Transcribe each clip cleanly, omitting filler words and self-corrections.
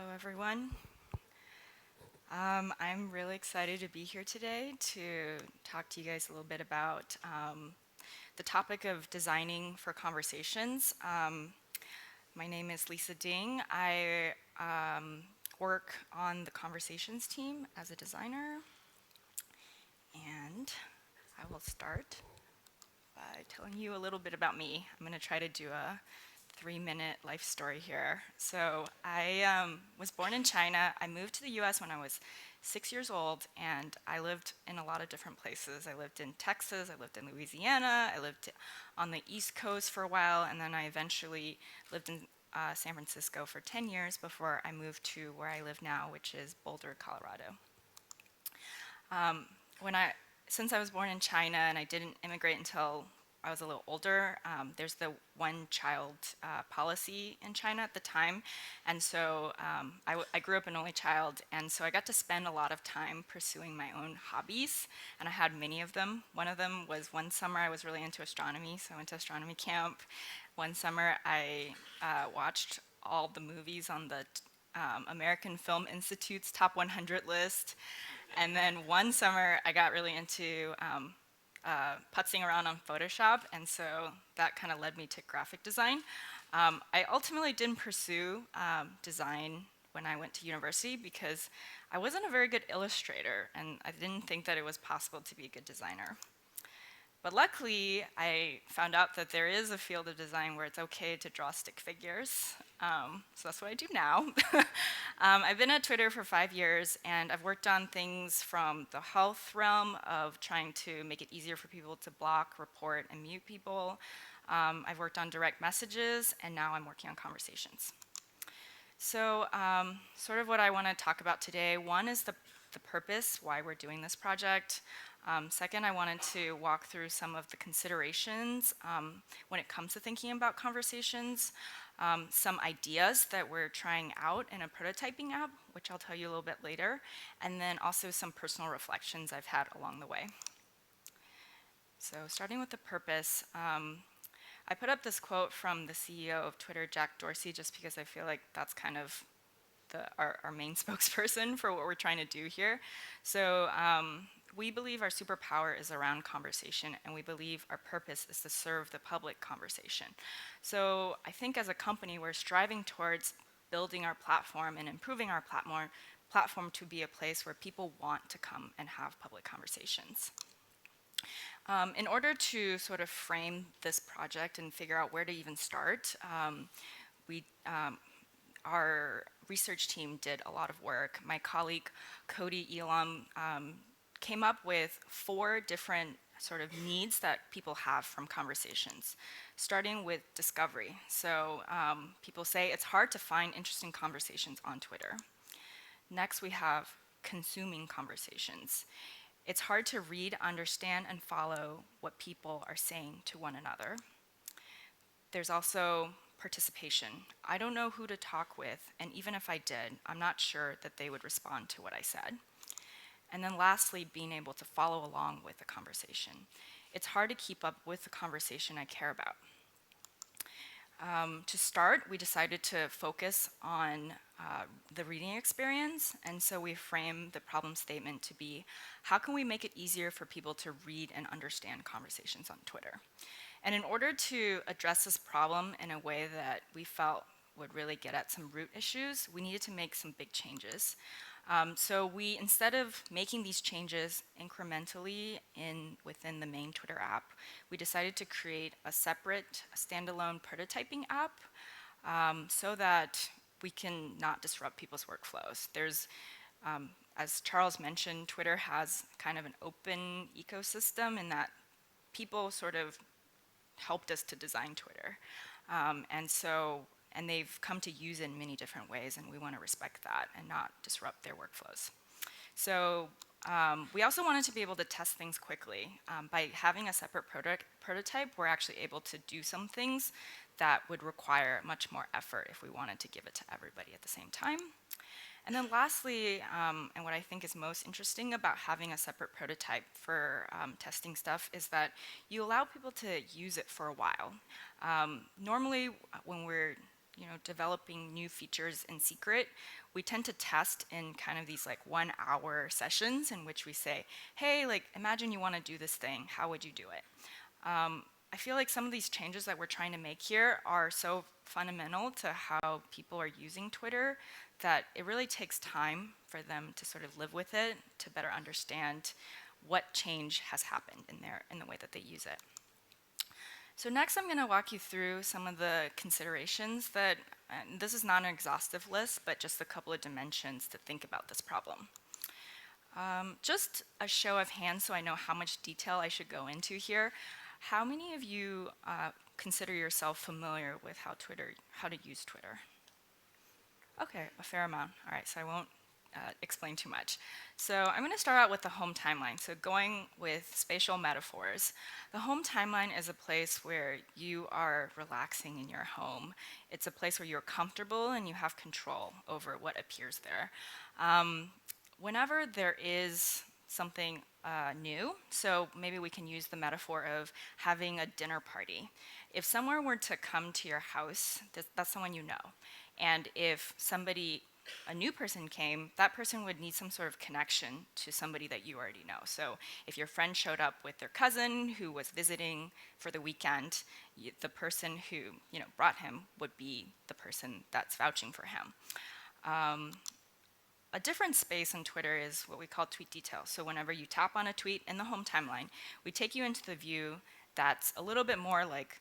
Hello, everyone. I'm really excited to be here today to talk to you guys a little bit about the topic of designing for conversations. My name is Lisa Ding. I work on the conversations team as a designer, and I will start by telling you a little bit about me. I'm going to try to do a 3-minute life story here. So I was born in China. I moved to the US when I was 6 years old, and I lived in a lot of different places. I lived in Texas, I lived in Louisiana, I lived on the East Coast for a while, and then I eventually lived in San Francisco for 10 years before I moved to where I live now, which is Boulder, Colorado. Um, when I, since I was born in China and I didn't immigrate until I was a little older, there's the one-child policy in China at the time, and so I grew up an only child, and so I got to spend a lot of time pursuing my own hobbies, and I had many of them. One of them was one summer I was really into astronomy, so I went to astronomy camp. One summer I watched all the movies on the American Film Institute's Top 100 list. And then one summer, I got really into putzing around on Photoshop, and so that kind of led me to graphic design. I ultimately didn't pursue design when I went to university because I wasn't a very good illustrator, and I didn't think that it was possible to be a good designer. But luckily, I found out that there is a field of design where it's okay to draw stick figures. So that's what I do now. I've been at Twitter for 5 years, and I've worked on things from the health realm of trying to make it easier for people to block, report, and mute people. I've worked on direct messages, and now I'm working on conversations. So, sort of what I want to talk about today. One is the purpose, why we're doing this project. Second, I wanted to walk through some of the considerations when it comes to thinking about conversations, some ideas that we're trying out in a prototyping app, which I'll tell you a little bit later, and then also some personal reflections I've had along the way. So, starting with the purpose, I put up this quote from the CEO of Twitter, Jack Dorsey, just because I feel like that's kind of our main spokesperson for what we're trying to do here. So we believe our superpower is around conversation, and we believe our purpose is to serve the public conversation. So I think as a company, we're striving towards building our platform and improving our platform to be a place where people want to come and have public conversations. In order to sort of frame this project and figure out where to even start, we our research team did a lot of work. My colleague Cody Elam came up with 4 different sort of needs that people have from conversations, starting with discovery. So people say it's hard to find interesting conversations on Twitter. Next, we have consuming conversations. It's hard to read, understand, and follow what people are saying to one another. There's also participation. I don't know who to talk with, and even if I did, I'm not sure that they would respond to what I said. And then lastly, being able to follow along with the conversation. It's hard to keep up with the conversation I care about. To start, we decided to focus on the reading experience, and so we framed the problem statement to be, how can we make it easier for people to read and understand conversations on Twitter? And in order to address this problem in a way that we felt would really get at some root issues, we needed to make some big changes. So we, instead of making these changes incrementally within the main Twitter app, we decided to create a separate standalone prototyping app so that we can not disrupt people's workflows. As Charles mentioned, Twitter has kind of an open ecosystem in that people sort of helped us to design Twitter. And they've come to use it in many different ways, and we want to respect that and not disrupt their workflows. So we also wanted to be able to test things quickly. By having a separate prototype, we're actually able to do some things that would require much more effort if we wanted to give it to everybody at the same time. And then lastly, and what I think is most interesting about having a separate prototype for testing stuff is that you allow people to use it for a while. Normally, when we're developing new features in secret, we tend to test in kind of these like 1 hour sessions in which we say, hey, like imagine you want to do this thing, how would you do it? I feel like some of these changes that we're trying to make here are so fundamental to how people are using Twitter that it really takes time for them to sort of live with it, to better understand what change has happened in the way that they use it. So next I'm going to walk you through some of the considerations that, and this is not an exhaustive list, but just a couple of dimensions to think about this problem. Just a show of hands so I know how much detail I should go into here. How many of you consider yourself familiar with how to use Twitter? Okay, a fair amount. All right, so I won't explain too much. So I'm going to start out with the home timeline. So going with spatial metaphors, the home timeline is a place where you are relaxing in your home. It's a place where you're comfortable and you have control over what appears there. Whenever there is something new, so maybe we can use the metaphor of having a dinner party. If someone were to come to your house, that's someone you know. And if a new person came, that person would need some sort of connection to somebody that you already know. So if your friend showed up with their cousin who was visiting for the weekend, the person who brought him would be the person that's vouching for him. A different space on Twitter is what we call tweet details. So whenever you tap on a tweet in the home timeline, we take you into the view that's a little bit more like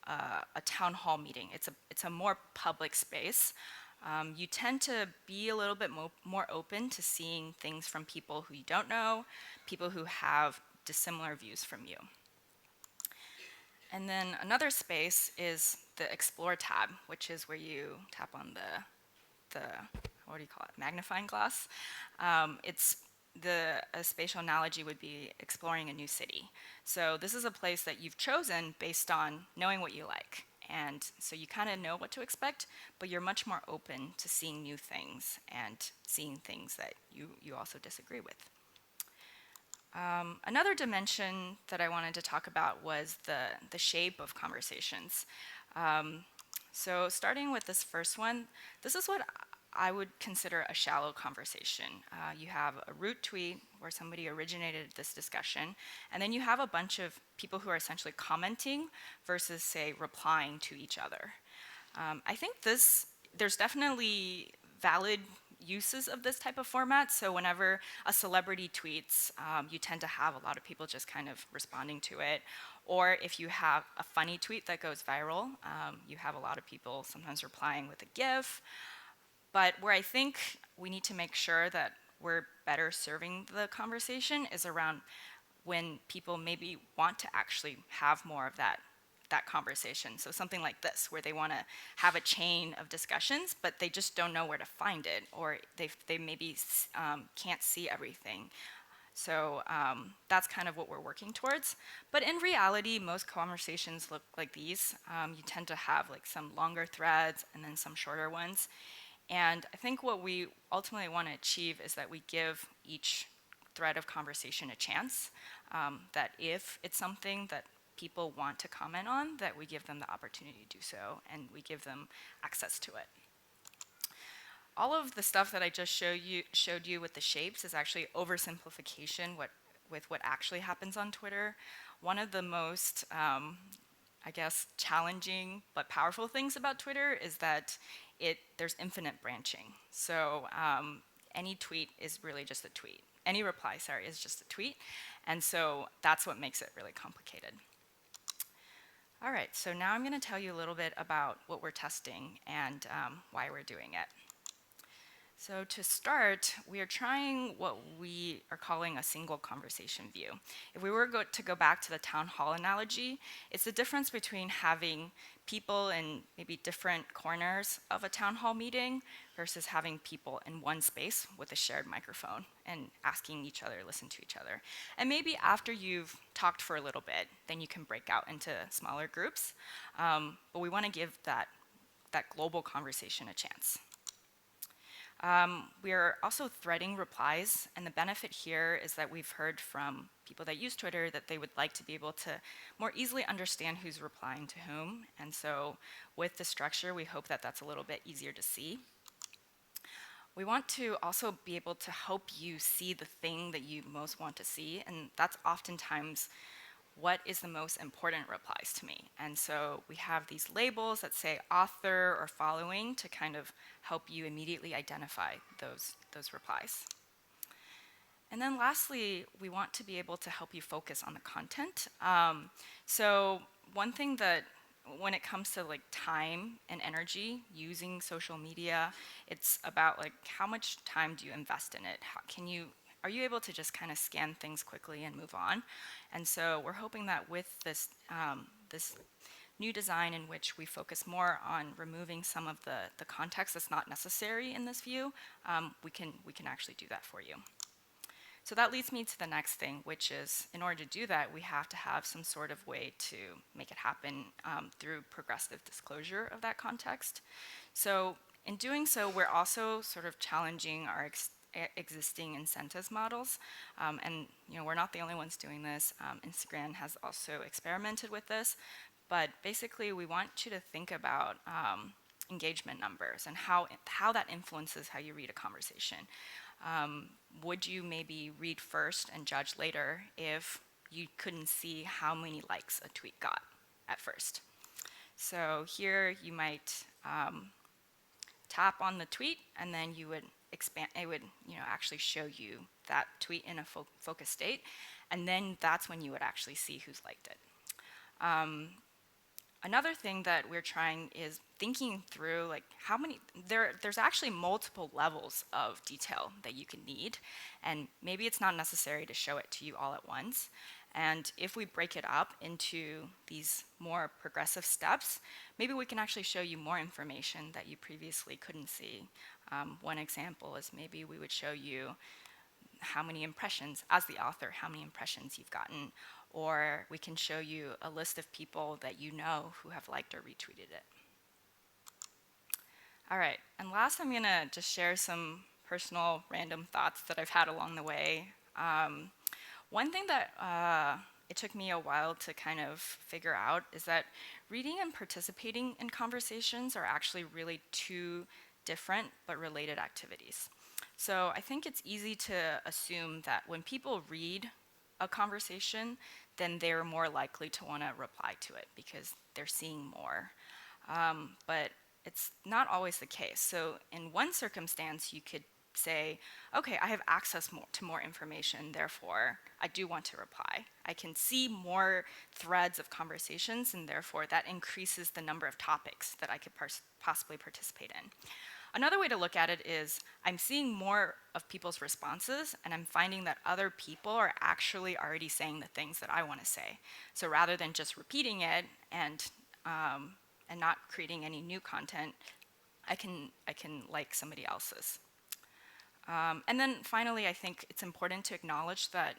a town hall meeting. It's a more public space. You tend to be a little bit more open to seeing things from people who you don't know, people who have dissimilar views from you. And then another space is the Explore tab, which is where you tap on the what do you call it, magnifying glass. A spatial analogy would be exploring a new city. So this is a place that you've chosen based on knowing what you like. And so you kind of know what to expect, but you're much more open to seeing new things and seeing things that you also disagree with. Another dimension that I wanted to talk about was the shape of conversations. So starting with this first one, this is what I would consider a shallow conversation. You have a root tweet where somebody originated this discussion, and then you have a bunch of people who are essentially commenting versus, say, replying to each other. I think there's definitely valid uses of this type of format. So whenever a celebrity tweets, you tend to have a lot of people just kind of responding to it. Or if you have a funny tweet that goes viral, you have a lot of people sometimes replying with a GIF. But where I think we need to make sure that we're better serving the conversation is around when people maybe want to actually have more of that conversation. So something like this, where they want to have a chain of discussions, but they just don't know where to find it, or they maybe can't see everything. So that's kind of what we're working towards. But in reality, most conversations look like these. You tend to have like some longer threads and then some shorter ones. And I think what we ultimately want to achieve is that we give each thread of conversation a chance, that if it's something that people want to comment on, that we give them the opportunity to do so, and we give them access to it. All of the stuff that I just showed you with the shapes is actually oversimplification with what actually happens on Twitter. One of the most, I guess, challenging but powerful things about Twitter is that there's infinite branching. So any tweet is really just a tweet. Any reply, sorry, is just a tweet. And so that's what makes it really complicated. All right, so now I'm going to tell you a little bit about what we're testing and why we're doing it. So to start, we are trying what we are calling a single conversation view. If we were to go back to the town hall analogy, it's the difference between having people in maybe different corners of a town hall meeting versus having people in one space with a shared microphone and asking each other, listen to each other. And maybe after you've talked for a little bit, then you can break out into smaller groups. But we want to give that global conversation a chance. We are also threading replies, and the benefit here is that we've heard from people that use Twitter that they would like to be able to more easily understand who's replying to whom. And so with the structure, we hope that that's a little bit easier to see. We want to also be able to help you see the thing that you most want to see, and that's oftentimes what is the most important replies to me. And so we have these labels that say author or following to kind of help you immediately identify those replies. And then lastly, we want to be able to help you focus on the content. So one thing that when it comes to like time and energy using social media, it's about like how much time do you invest in it? Are you able to just kind of scan things quickly and move on? And so we're hoping that with this new design in which we focus more on removing some of the context that's not necessary in this view, we can actually do that for you. So that leads me to the next thing, which is in order to do that, we have to have some sort of way to make it happen through progressive disclosure of that context. So in doing so, we're also sort of challenging our existing incentives models. And we're not the only ones doing this. Instagram has also experimented with this. But basically, we want you to think about engagement numbers and how that influences how you read a conversation. Would you maybe read first and judge later if you couldn't see how many likes a tweet got at first? So here you might tap on the tweet, and then you would expand. It would actually show you that tweet in a focus state, and then that's when you would actually see who's liked it. Another thing that we're trying is thinking through like how many there's actually multiple levels of detail that you can need, and maybe it's not necessary to show it to you all at once. And if we break it up into these more progressive steps, maybe we can actually show you more information that you previously couldn't see. One example is maybe we would show you how many impressions, as the author, how many impressions you've gotten, or we can show you a list of people that you know who have liked or retweeted it. All right, and last I'm gonna just share some personal random thoughts that I've had along the way. One thing that it took me a while to kind of figure out is that reading and participating in conversations are actually really two different but related activities. So I think it's easy to assume that when people read a conversation, then they're more likely to want to reply to it because they're seeing more. But it's not always the case. So in one circumstance, you could say, okay, I have access to more information, therefore I do want to reply. I can see more threads of conversations, and therefore that increases the number of topics that I could possibly participate in. Another way to look at it is I'm seeing more of people's responses, and I'm finding that other people are actually already saying the things that I want to say. So rather than just repeating it and not creating any new content, I can like somebody else's. And then finally, I think it's important to acknowledge that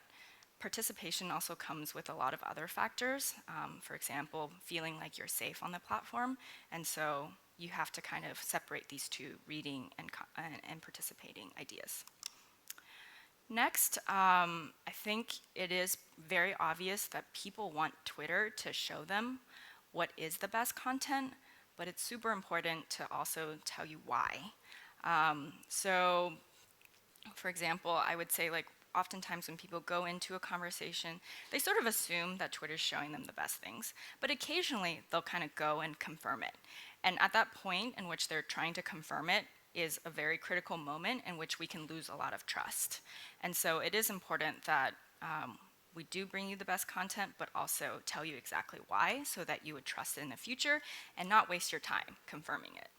participation also comes with a lot of other factors. For example, feeling like you're safe on the platform. And so you have to kind of separate these two reading and participating ideas. Next, I think it is very obvious that people want Twitter to show them what is the best content, but it's super important to also tell you why. So for example, I would say like oftentimes when people go into a conversation, they sort of assume that Twitter's showing them the best things, but occasionally they'll kind of go and confirm it. And at that point in which they're trying to confirm it is a very critical moment in which we can lose a lot of trust. And so it is important that we do bring you the best content, but also tell you exactly why so that you would trust it in the future and not waste your time confirming it.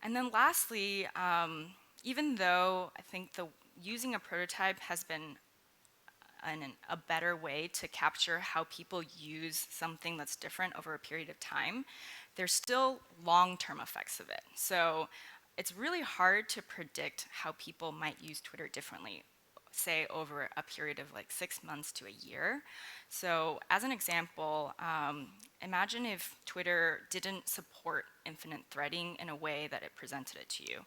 And then lastly, even though I think using a prototype has been a better way to capture how people use something that's different over a period of time, there's still long-term effects of it. So it's really hard to predict how people might use Twitter differently say over a period of like 6 months to a year. So as an example, imagine if Twitter didn't support infinite threading in a way that it presented it to you.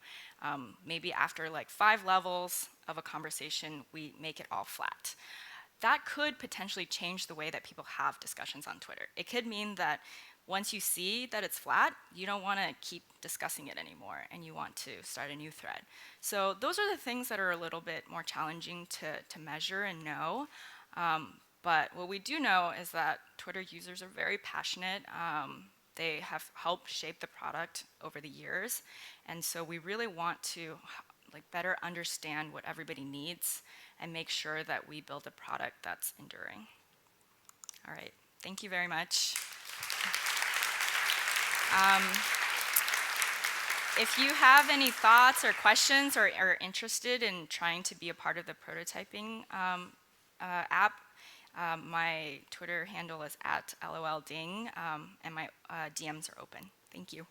Maybe after like 5 levels of a conversation, we make it all flat. That could potentially change the way that people have discussions on Twitter. It could mean that once you see that it's flat, you don't want to keep discussing it anymore and you want to start a new thread. So those are the things that are a little bit more challenging to measure and know. But what we do know is that Twitter users are very passionate. They have helped shape the product over the years. And so we really want to like better understand what everybody needs and make sure that we build a product that's enduring. All right, thank you very much. If you have any thoughts or questions or are interested in trying to be a part of the prototyping app, my Twitter handle is @LOLDing, and my DMs are open. Thank you.